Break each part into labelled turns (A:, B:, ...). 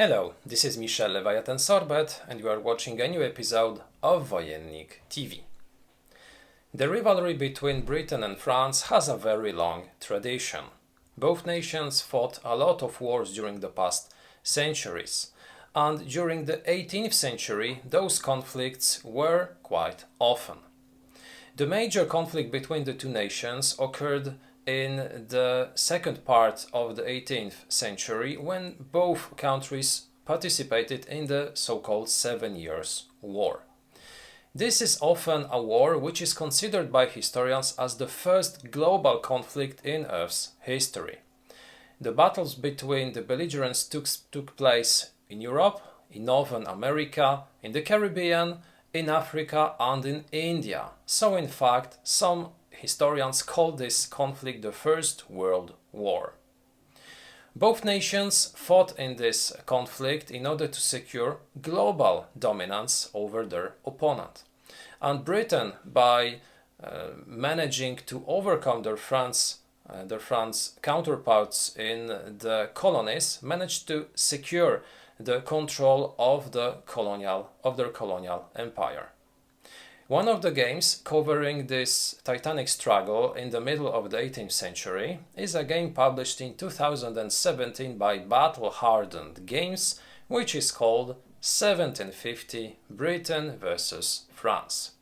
A: Hello, this is Michel Leviathan Sorbet and you are watching a new episode of Wojennik TV. The rivalry between Britain and France has a very long tradition. Both nations fought a lot of wars during the past centuries, and during the 18th century those conflicts were quite often. The major conflict between the two nations occurred in the second part of the 18th century when both countries participated in the so-called 7 Years' War. This is often a war which is considered by historians as the first global conflict in Earth's history. The battles between the belligerents took place in Europe, in Northern America, in the Caribbean, in Africa and in India. So in fact, some historians call this conflict the First World War. Both nations fought in this conflict in order to secure global dominance over their opponent. And Britain, by managing to overcome their France counterparts in the colonies, managed to secure the control of their colonial empire. One of the games covering this titanic struggle in the middle of the 18th century is a game published in 2017 by Battle Hardened Games, which is called 1750 Britain vs. France.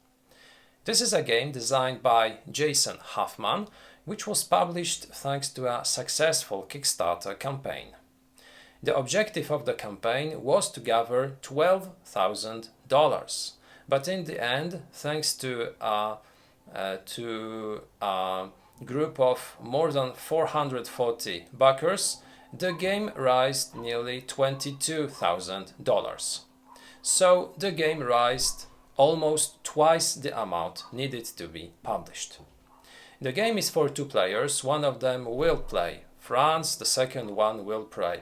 A: This is a game designed by Jason Huffman, which was published thanks to a successful Kickstarter campaign. The objective of the campaign was to gather $12,000. But in the end, thanks to a group of more than 440 backers, the game raised nearly $22,000. So the game raised almost twice the amount needed to be published. The game is for two players. One of them will play France, the second one will play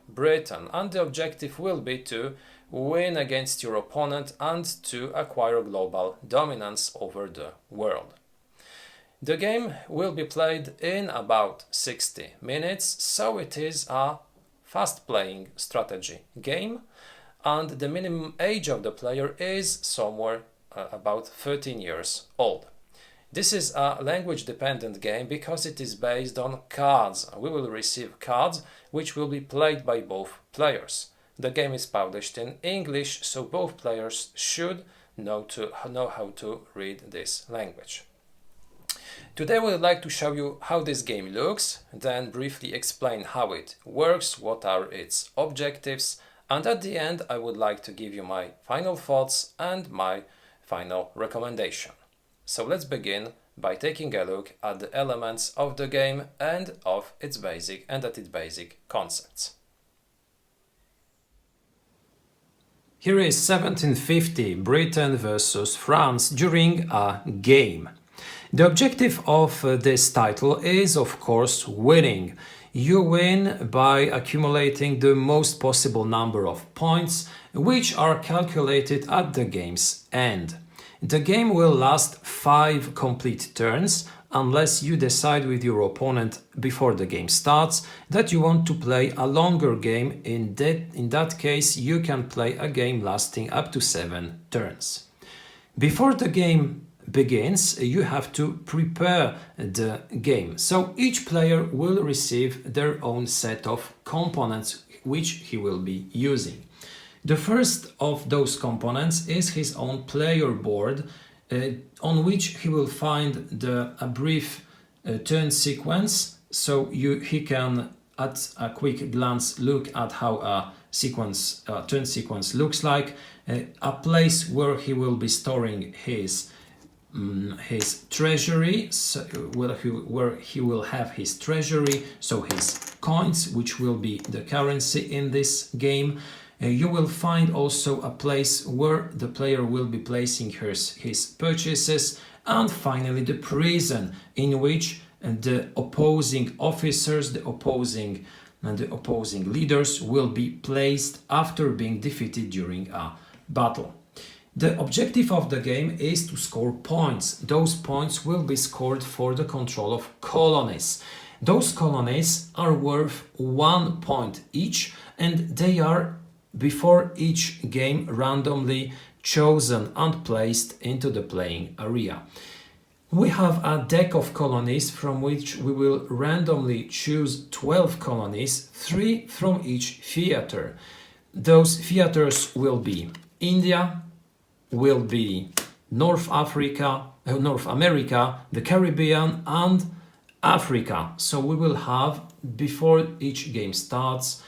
A: Britain, and the objective will be to win against your opponent and to acquire global dominance over the world. The game will be played in about 60 minutes, so it is a fast-playing strategy game, and the minimum age of the player is somewhere about 13 years old. This is a language-dependent game because it is based on cards. We will receive cards which will be played by both players. The game is published in English, so both players should know how to read this language. Today we would like to show you how this game looks, then briefly explain how it works, what are its objectives, and at the end I would like to give you my final thoughts and my final recommendation. So let's begin by taking a look at the elements of the game and its basic concepts. Here is 1750 Britain versus France during a game. The objective of this title is, of course, winning. You win by accumulating the most possible number of points, which are calculated at the game's end. The game will last 5 complete turns, unless you decide with your opponent before the game starts that you want to play a longer game. In that case, you can play a game lasting up to 7 turns. Before the game begins, you have to prepare the game. So each player will receive their own set of components which he will be using. The first of those components is his own player board, on which he will find a brief turn sequence, so he can at a quick glance look at how a turn sequence looks like, a place where he will be storing his treasury, where he will have his treasury, so his coins, which will be the currency in this game. You will find also a place where the player will be placing his purchases, and finally the prison in which the opposing officers, the opposing leaders will be placed after being defeated during a battle. The objective of the game is to score points. Those points will be scored for the control of colonies. Those colonies are worth 1 point each, and they are before each game randomly chosen and placed into the playing area. We have a deck of colonies from which we will randomly choose 12 colonies, 3 from each theater. Those theaters will be India, will be North America, the Caribbean and Africa. So we will have, before each game starts,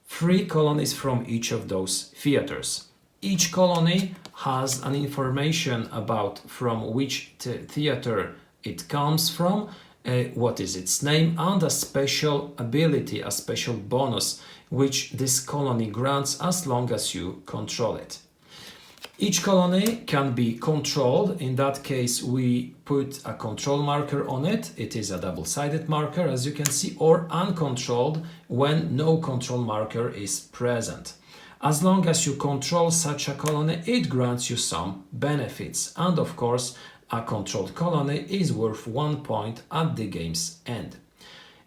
A: 3 colonies from each of those theaters. Each colony has an information about from which theater it comes from, what is its name, and a special ability, a special bonus, which this colony grants as long as you control it. Each colony can be controlled. In that case, we put a control marker on it. It is a double-sided marker, as you can see, or uncontrolled when no control marker is present. As long as you control such a colony, it grants you some benefits. And of course, a controlled colony is worth 1 point at the game's end.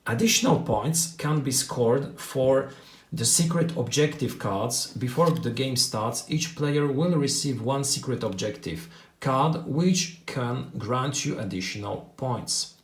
A: Additional points can be scored for the secret objective cards. Before the game starts, each player will receive 1 secret objective card, which can grant you additional points.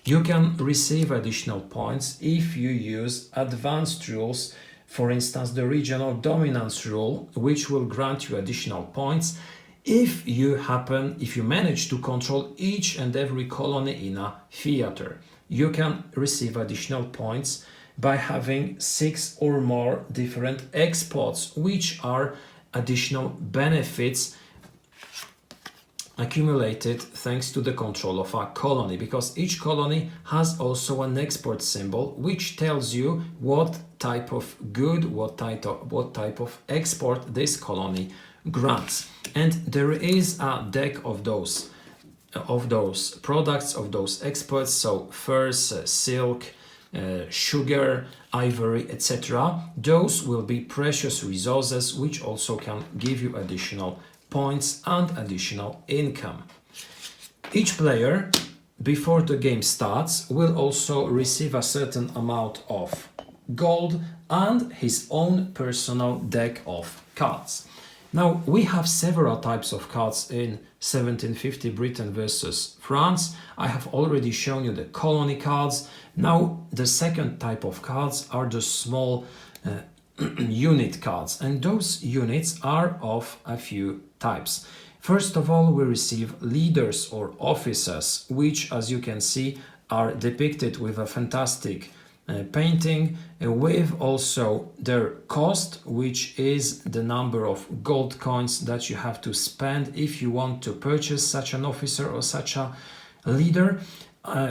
A: You can receive additional points if you use advanced rules, for instance, the regional dominance rule, which will grant you additional points if you manage to control each and every colony in a theater. You can receive additional points by having 6 or more different exports, which are additional benefits accumulated thanks to the control of a colony, because each colony has also an export symbol which tells you what type of good, what type of export this colony grants. And there is a deck of those products, of those exports, so furs, silk, sugar, ivory, etc. Those will be precious resources which also can give you additional points and additional income. Each player, before the game starts, will also receive a certain amount of gold and his own personal deck of cards. Now, we have several types of cards in 1750 Britain versus France. I have already shown you the colony cards. Now, the second type of cards are the small unit cards, and those units are of a few types. First of all, we receive leaders or officers, which, as you can see, are depicted with a fantastic painting, with also their cost, which is the number of gold coins that you have to spend if you want to purchase such an officer or such a leader,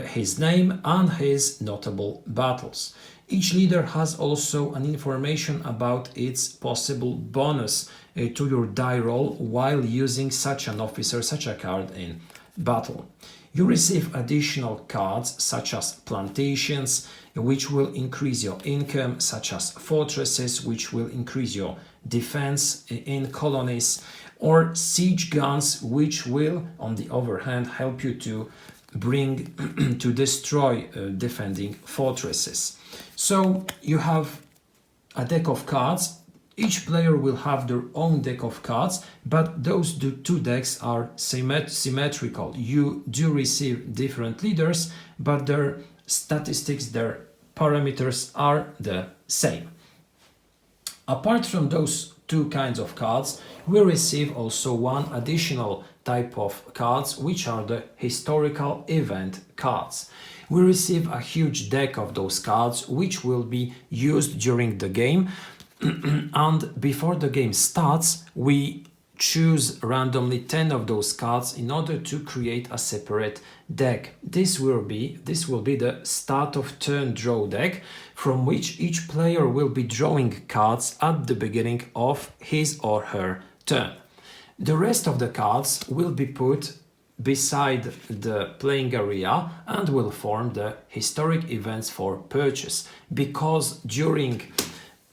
A: his name and his notable battles. Each leader has also an information about its possible bonus to your die roll while using such an officer, such a card in battle. You receive additional cards such as plantations, which will increase your income, such as fortresses, which will increase your defense in colonies, or siege guns, which will, on the other hand, help you to destroy defending fortresses. So you have a deck of cards. Each player will have their own deck of cards, but those two decks are symmetrical. You do receive different leaders, but their statistics, their parameters are the same. Apart from those two kinds of cards, we receive also one additional type of cards, which are the historical event cards. We receive a huge deck of those cards, which will be used during the game. And before the game starts, we choose randomly 10 of those cards in order to create a separate deck. This will be the start of turn draw deck, from which each player will be drawing cards at the beginning of his or her turn. The rest of the cards will be put beside the playing area and will form the historic events for purchase, because during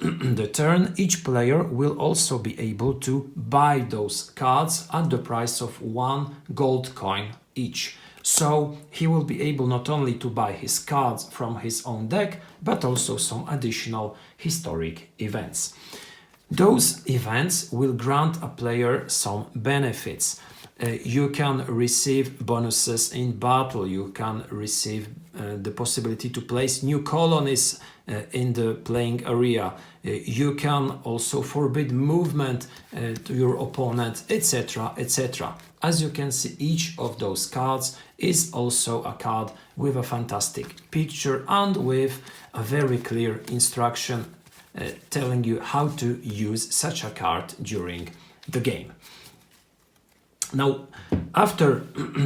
A: the turn, each player will also be able to buy those cards at the price of 1 gold coin each. So he will be able not only to buy his cards from his own deck, but also some additional historic events. Those events will grant a player some benefits. You can receive bonuses in battle, you can receive the possibility to place new colonies in the playing area, you can also forbid movement to your opponent, etc., etc. As you can see, each of those cards is also a card with a fantastic picture and with a very clear instruction telling you how to use such a card during the game. Now, after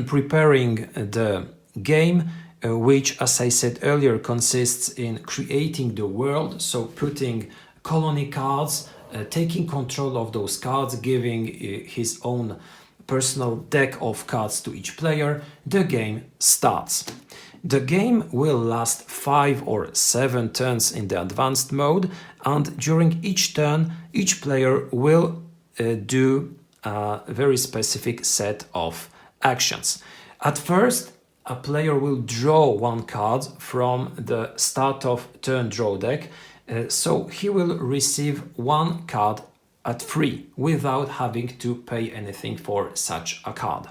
A: preparing the game, which, as I said earlier, consists in creating the world, so putting colony cards, taking control of those cards, giving his own personal deck of cards to each player, the game starts. The game will last 5 or 7 turns in the advanced mode, and during each turn, each player will do a very specific set of actions. At first, a player will draw one card from the start of turn draw deck, so he will receive one card at free without having to pay anything for such a card.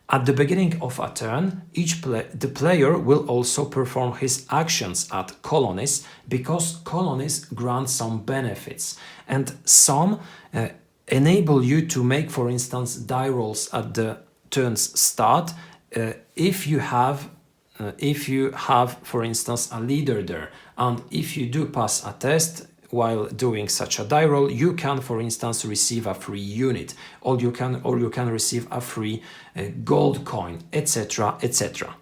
A: At the beginning of a turn, the player will also perform his actions at colonies, because colonies grant some benefits, and some enable you to make, for instance, die rolls at the turn's start if you have, for instance, a leader there, and if you do pass a test while doing such a die roll, you can, for instance, receive a free unit, or you can receive a free gold coin, etc., etc.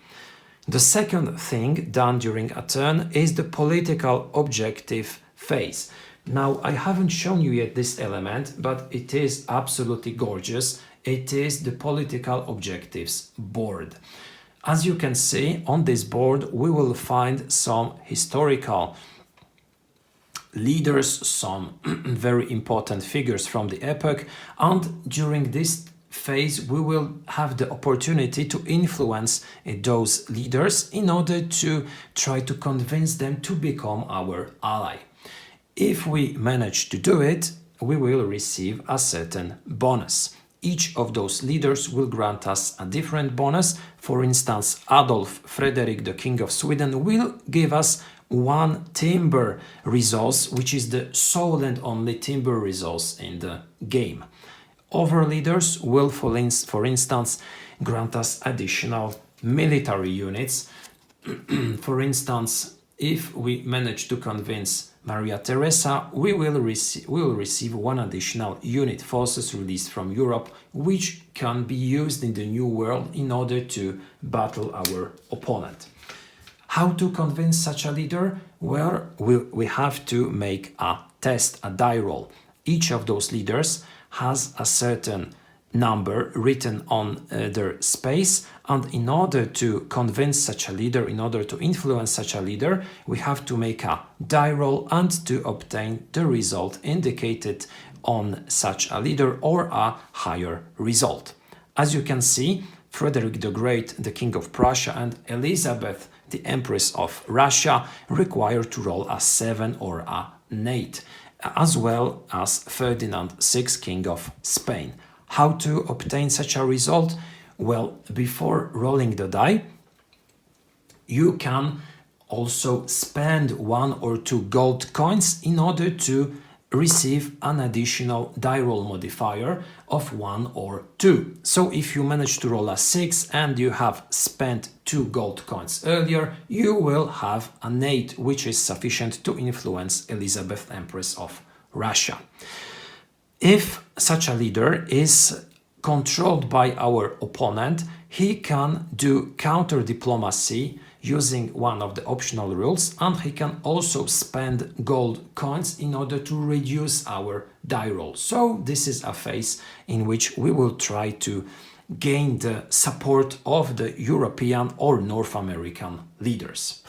A: The second thing done during a turn is the political objective phase. Now, I haven't shown you yet this element, but it is absolutely gorgeous. It is the political objectives board. As you can see on this board, we will find some historical leaders, some very important figures from the epoch, and during this phase we will have the opportunity to influence those leaders in order to try to convince them to become our ally. If we manage to do it, we will receive a certain bonus. Each of those leaders will grant us a different bonus. For instance, Adolf Frederick, the King of Sweden, will give us one timber resource, which is the sole and only timber resource in the game. Other leaders will, for instance, grant us additional military units. For instance, if we manage to convince Maria Theresa, we will receive one additional unit, forces released from Europe, which can be used in the New World in order to battle our opponent. How to convince such a leader? Well, we have to make a test, a die roll. Each of those leaders has a certain number written on their space, and in order to convince such a leader, in order to influence such a leader, we have to make a die roll and to obtain the result indicated on such a leader or a higher result. As you can see, Frederick the Great, the King of Prussia, and Elizabeth, the Empress of Russia, require to roll a 7 or an 8, as well as Ferdinand VI, King of Spain. How to obtain such a result? Well, before rolling the die, you can also spend 1 or 2 gold coins in order to receive an additional die roll modifier of 1 or 2. So if you manage to roll a 6 and you have spent 2 gold coins earlier, you will have an 8, which is sufficient to influence Elizabeth, Empress of Russia. If such a leader is controlled by our opponent, he can do counter diplomacy using one of the optional rules, and he can also spend gold coins in order to reduce our die roll. So this is a phase in which we will try to gain the support of the European or North American leaders.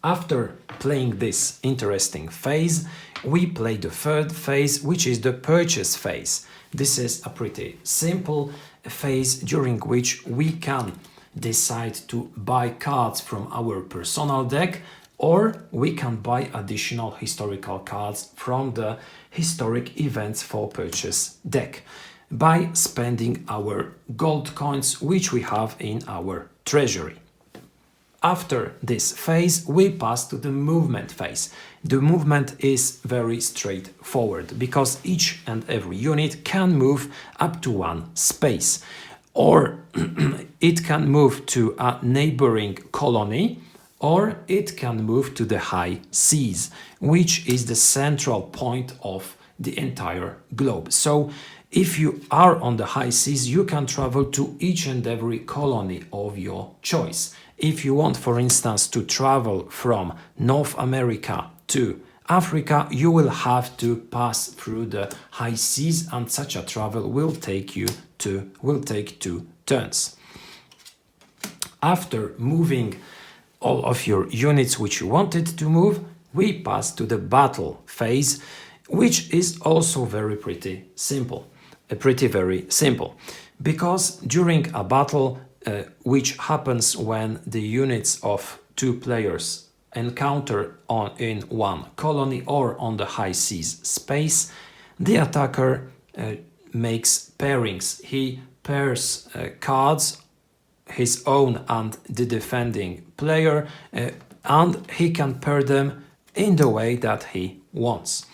A: After playing this interesting phase, we play the third phase, which is the purchase phase. This is a pretty simple phase during which we can decide to buy cards from our personal deck or we can buy additional historical cards from the historic events for purchase deck by spending our gold coins which we have in our treasury. After this phase, we pass to the movement phase. The movement is very straightforward because each and every unit can move up to one space, or it can move to a neighboring colony, or it can move to the high seas, which is the central point of the entire globe. So if you are on the high seas, you can travel to each and every colony of your choice. If you want, for instance, to travel from North America to Africa, you will have to pass through the high seas, and such a travel will take 2 turns. After moving all of your units which you wanted to move, we pass to the battle phase, which is also very simple, because during a battle, which happens when the units of 2 players encounter in one colony or on the high seas space, the attacker makes pairings. He pairs cards, his own and the defending player, and he can pair them in the way that he wants.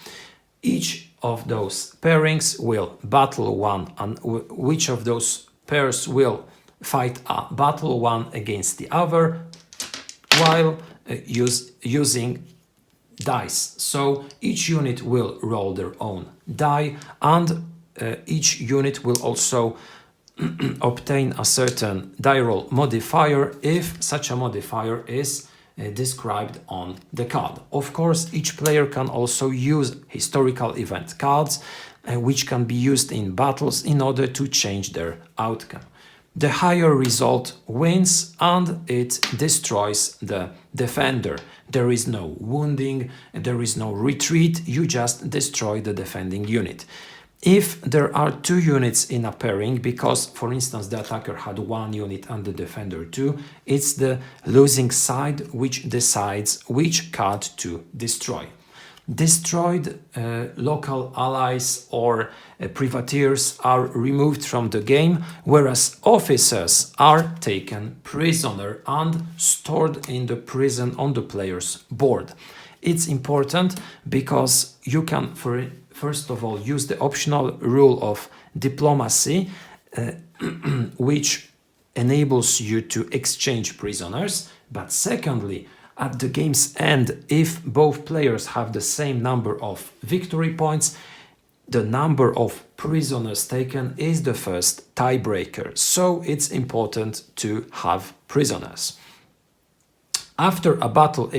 A: Each of those pairings will battle one, and which of those pairs will fight a battle one against the other while using dice. So each unit will roll their own die, and each unit will also obtain a certain die roll modifier if such a modifier is described on the card. Of course, each player can also use historical event cards, which can be used in battles in order to change their outcome. The higher result wins, and it destroys the defender. There is no wounding, there is no retreat, you just destroy the defending unit. If there are 2 units in a pairing, because for instance the attacker had 1 unit and the defender 2, it's the losing side which decides which card to destroy. Destroyed local allies or privateers are removed from the game, whereas officers are taken prisoner and stored in the prison on the player's board. It's important because you can, first of all, use the optional rule of diplomacy, which enables you to exchange prisoners, but secondly, at the game's end, if both players have the same number of victory points, the number of prisoners taken is the first tiebreaker. So it's important to have prisoners. After a battle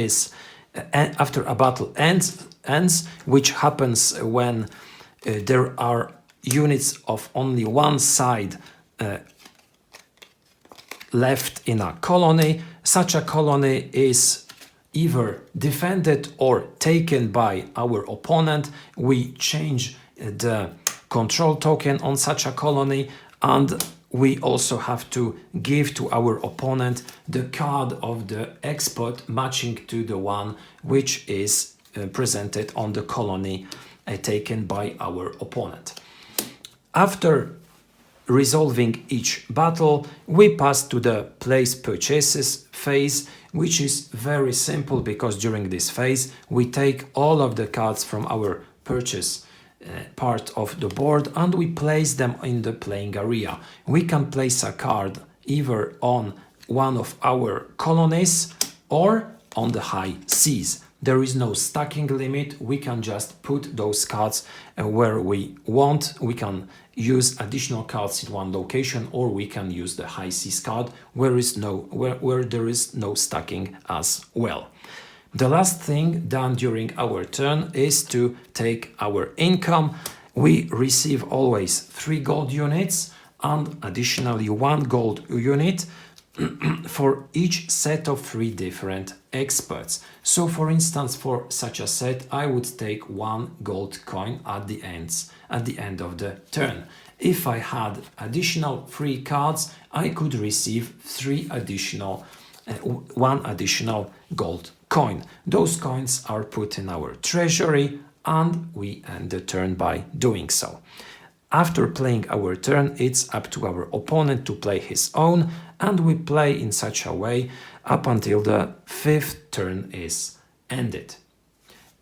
A: ends, which happens when there are units of only one side left in a colony, such a colony is either defended or taken by our opponent. We change the control token on such a colony, and we also have to give to our opponent the card of the expert matching to the one which is presented on the colony taken by our opponent. After resolving each battle, we pass to the place purchases phase, which is very simple because during this phase we take all of the cards from our purchase part of the board and we place them in the playing area. We can place a card either on one of our colonies or on the high seas. There is no stacking limit. We can just put those cards where we want. We can use additional cards in one location, or we can use the high seas card where there is no stacking as well. The last thing done during our turn is to take our income. We receive always 3 gold units and additionally 1 gold unit for each set of 3 different experts. So for instance, for such a set, I would take 1 gold coin at the end of the turn. If I had additional 3 cards, I could receive 1 additional gold coin. Those coins are put in our treasury and we end the turn by doing so. After playing our turn, it's up to our opponent to play his own, and we play in such a way up until the 5th turn is ended.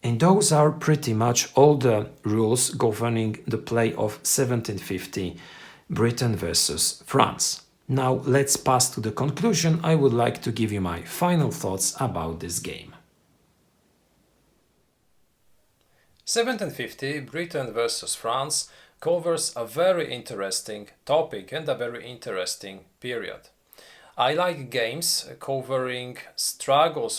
A: And those are pretty much all the rules governing the play of 1750 Britain versus France. Now let's pass to the conclusion. I would like to give you my final thoughts about this game. 1750 Britain versus France covers a very interesting topic and a very interesting period. I like games covering struggle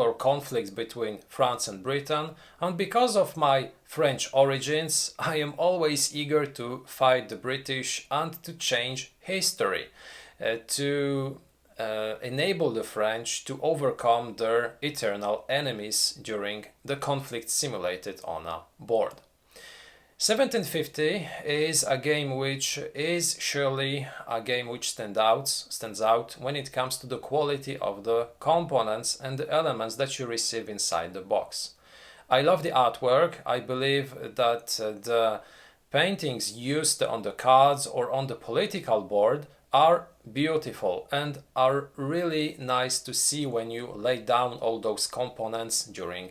A: or conflicts between France and Britain, and because of my French origins, I am always eager to fight the British and to change history, to enable the French to overcome their eternal enemies during the conflict simulated on a board. 1750 is a game which is surely a game which stands out when it comes to the quality of the components and the elements that you receive inside the box. I love the artwork. I believe that the paintings used on the cards or on the political board are beautiful and are really nice to see when you lay down all those components during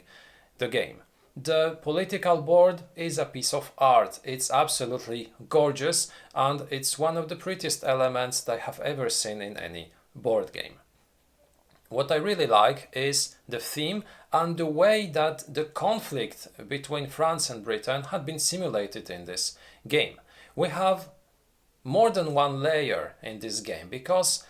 A: the game. The political board is a piece of art. It's absolutely gorgeous and it's one of the prettiest elements that I have ever seen in any board game. What I really like is the theme and the way that the conflict between France and Britain had been simulated in this game. We have more than one layer in this game because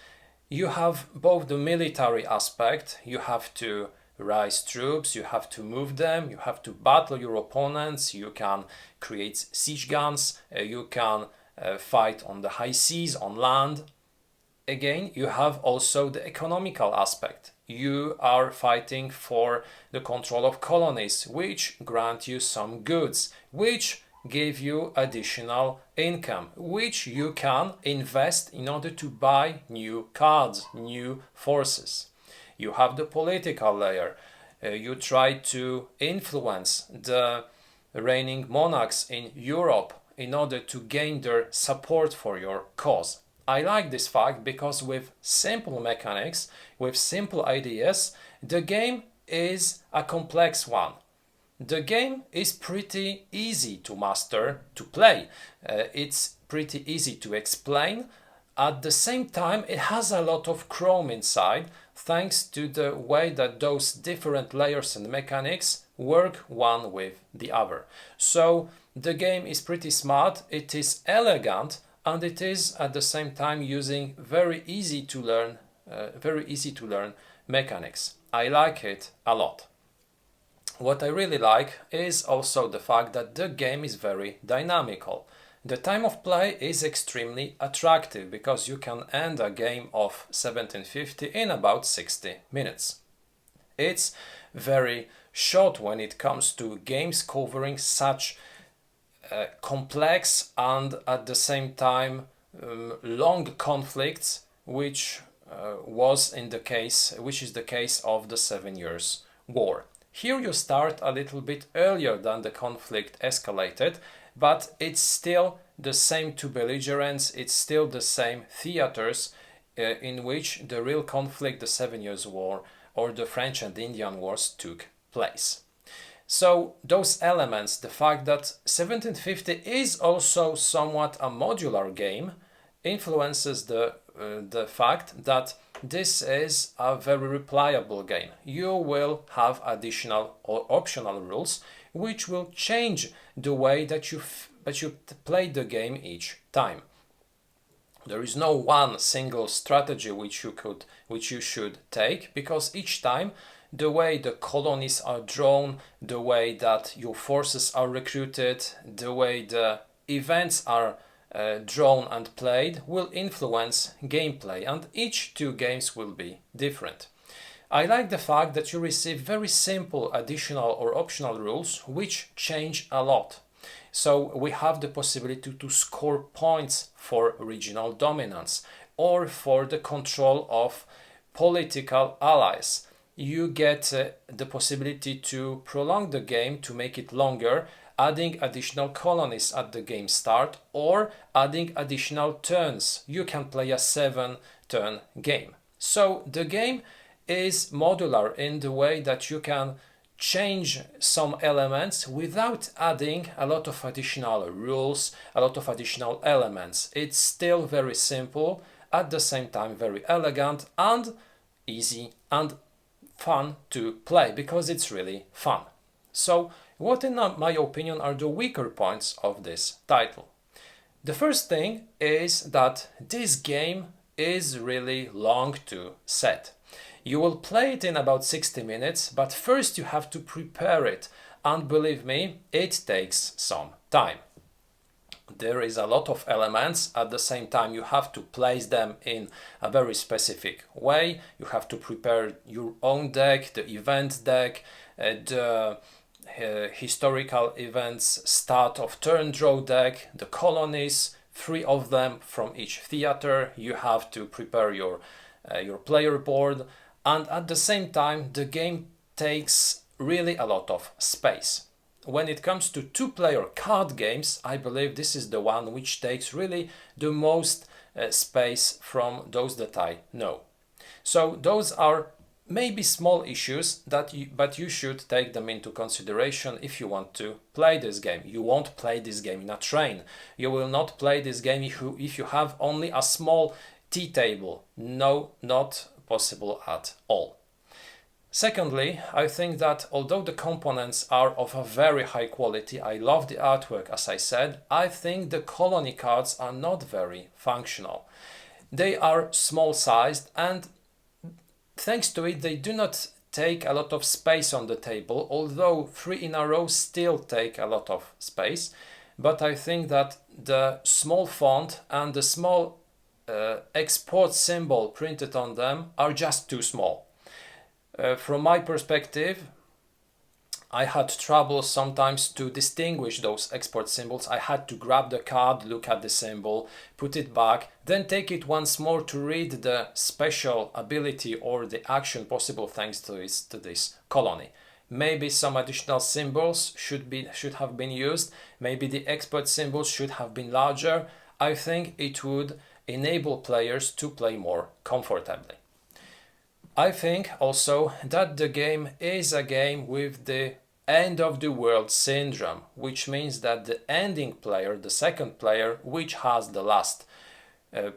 A: you have both the military aspect, you have to raise troops, you have to move them, you have to battle your opponents, you can create siege guns, you can fight on the high seas, on land. Again, you have also the economical aspect. You are fighting for the control of colonies, which grant you some goods, which give you additional income, which you can invest in order to buy new cards, new forces. You have the political layer. You try to influence the reigning monarchs in Europe in order to gain their support for your cause. I like this fact because with simple mechanics, with simple ideas, the game is a complex one. The game is pretty easy to master, to play. It's pretty easy to explain. At the same time, it has a lot of chrome inside, thanks to the way that those different layers and mechanics work one with the other. So the game is pretty smart, it is elegant, and it is at the same time using very easy to learn mechanics. I like it a lot. What I really like is also the fact that the game is very dynamical. The time of play is extremely attractive because you can end a game of 1750 in about 60 minutes. It's very short when it comes to games covering such complex and at the same time long conflicts, which is the case of the 7 Years' War. Here you start a little bit earlier than the conflict escalated, but it's still the same two belligerents, it's still the same theaters in which the real conflict, the 7 Years' War or the French and Indian Wars, took place. So those elements, the fact that 1750 is also somewhat a modular game, influences the fact that this is a very replayable game. You will have additional or optional rules which will change the way that you play the game each time. There is no one single strategy which you should take, because each time the way the colonies are drawn, the way that your forces are recruited, the way the events are drawn and played will influence gameplay, and each two games will be different. I like the fact that you receive very simple additional or optional rules which change a lot. So we have the possibility to score points for regional dominance or for the control of political allies. you get the possibility to prolong the game, to make it longer, adding additional colonies at the game start or adding additional turns. You can play a 7-turn game. So the game is modular in the way that you can change some elements without adding a lot of additional rules, a lot of additional elements. It's still very simple, at the same time very elegant and easy and fun to play, because it's really fun. So what in my opinion are the weaker points of this title? The first thing is that this game is really long to set. You will play it in about 60 minutes, but first you have to prepare it, and believe me, it takes some time. There is a lot of elements. At the same time, you have to place them in a very specific way. You have to prepare your own deck, the event deck, the historical events start of turn draw deck, the colonies, 3 of them from each theater. You have to prepare your player board, and at the same time the game takes really a lot of space. When it comes to 2-player card games, I believe this is the one which takes really the most space from those that I know. So those are maybe small issues but you should take them into consideration if you want to play this game. You won't play this game in a train. You will not play this game if you have only a small tea table. No, not possible at all. Secondly, I think that although the components are of a very high quality, I love the artwork as I said, I think the colony cards are not very functional. They are small sized, and thanks to it they do not take a lot of space on the table, although 3 in a row still take a lot of space. But I think that the small font and the small export symbol printed on them are just too small. From my perspective, I had trouble sometimes to distinguish those export symbols. I had to grab the card, look at the symbol, put it back, then take it once more to read the special ability or the action possible thanks to this colony. Maybe some additional symbols should have been used. Maybe the export symbols should have been larger. I think it would enable players to play more comfortably. I think also that the game is a game with the end of the world syndrome, which means that the ending player, the second player, which has the last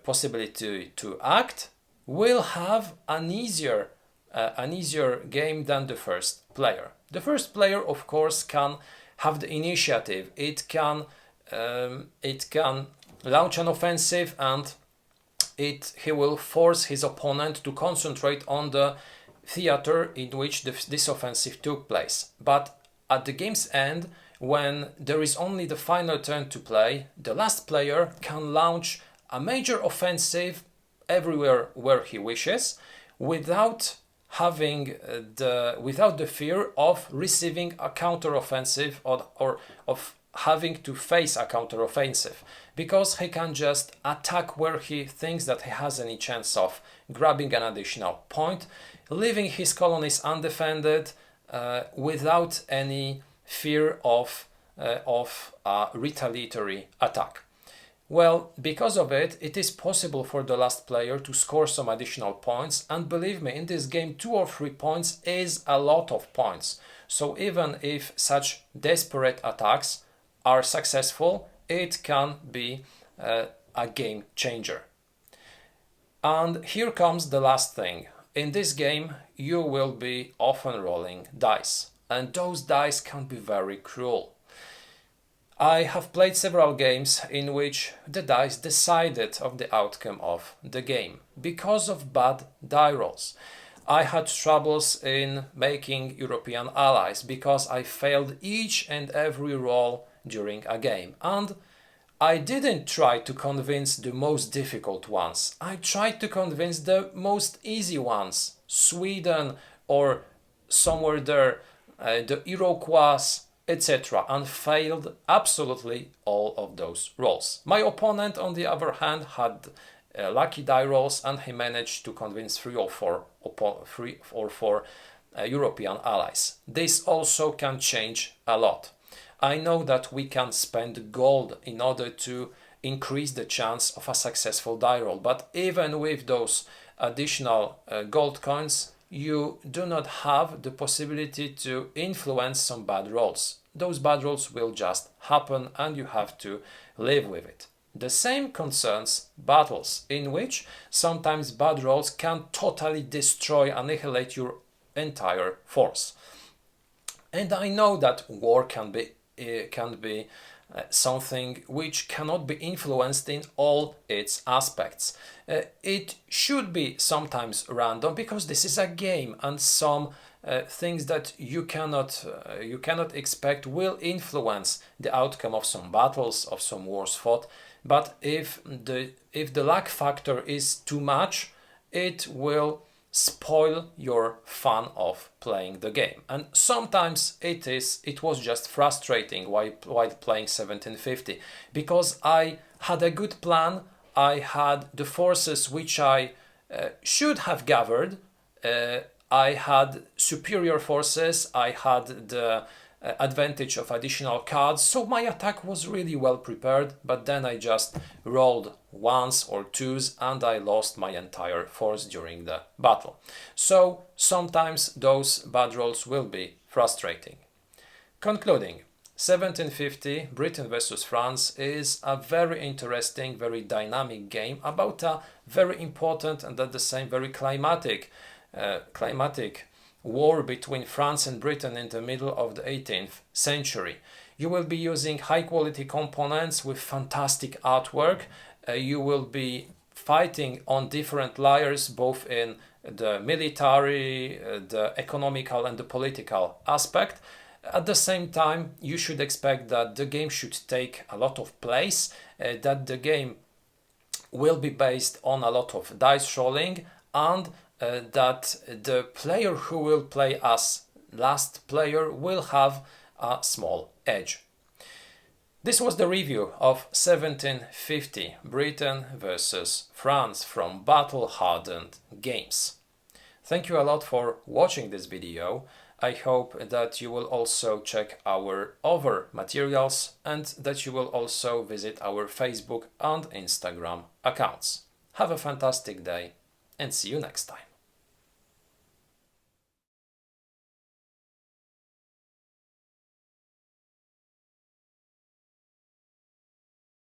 A: possibility to act, will have an easier game than the first player. The first player, of course, can have the initiative. It can launch an offensive, and he will force his opponent to concentrate on the theater in which this offensive took place. But at the game's end, when there is only the final turn to play, the last player can launch a major offensive everywhere where he wishes, without the fear of receiving a counter-offensive or of having to face a counter-offensive, because he can just attack where he thinks that he has any chance of grabbing an additional point, leaving his colonies undefended without any fear of a retaliatory attack. Well, because of it, it is possible for the last player to score some additional points, and believe me, in this game 2 or 3 points is a lot of points. So even if such desperate attacks are successful, it can be a game changer. And here comes the last thing. In this game, you will be often rolling dice, and those dice can be very cruel. I have played several games in which the dice decided of the outcome of the game because of bad die rolls. I had troubles in making European allies because I failed each and every roll during a game, and I didn't try to convince the most difficult ones. I tried to convince the most easy ones, Sweden or somewhere there, the Iroquois, etc., and failed absolutely all of those rolls. My opponent, on the other hand, had lucky die rolls, and he managed to convince three or four European allies. This also can change a lot. I know that we can spend gold in order to increase the chance of a successful die roll, but even with those additional gold coins, you do not have the possibility to influence some bad rolls. Those bad rolls will just happen and you have to live with it. The same concerns battles, in which sometimes bad rolls can totally destroy, annihilate your entire force. And I know that war can be something which cannot be influenced in all its aspects. It should be sometimes random, because this is a game, and some things that you cannot expect will influence the outcome of some battles, of some wars fought. But if the luck factor is too much, it will spoil your fun of playing the game. And sometimes it was just frustrating while playing 1750, because I had a good plan, I had the forces which I should have gathered, I had superior forces, I had the advantage of additional cards, so my attack was really well prepared, but then I just rolled ones or twos and I lost my entire force during the battle. So sometimes those bad rolls will be frustrating. Concluding, 1750 Britain versus France is a very interesting, very dynamic game about a very important and at the same very climatic war between France and Britain in the middle of the 18th century. You will be using high quality components with fantastic artwork. You will be fighting on different layers, both in the military, the economical and the political aspect. At the same time, you should expect that the game should take a lot of place, that the game will be based on a lot of dice rolling, and that the player who will play as last player will have a small edge. This was the review of 1750 Britain versus France from Battle Hardened Games. Thank you a lot for watching this video. I hope that you will also check our other materials and that you will also visit our Facebook and Instagram accounts. Have a fantastic day and see you next time.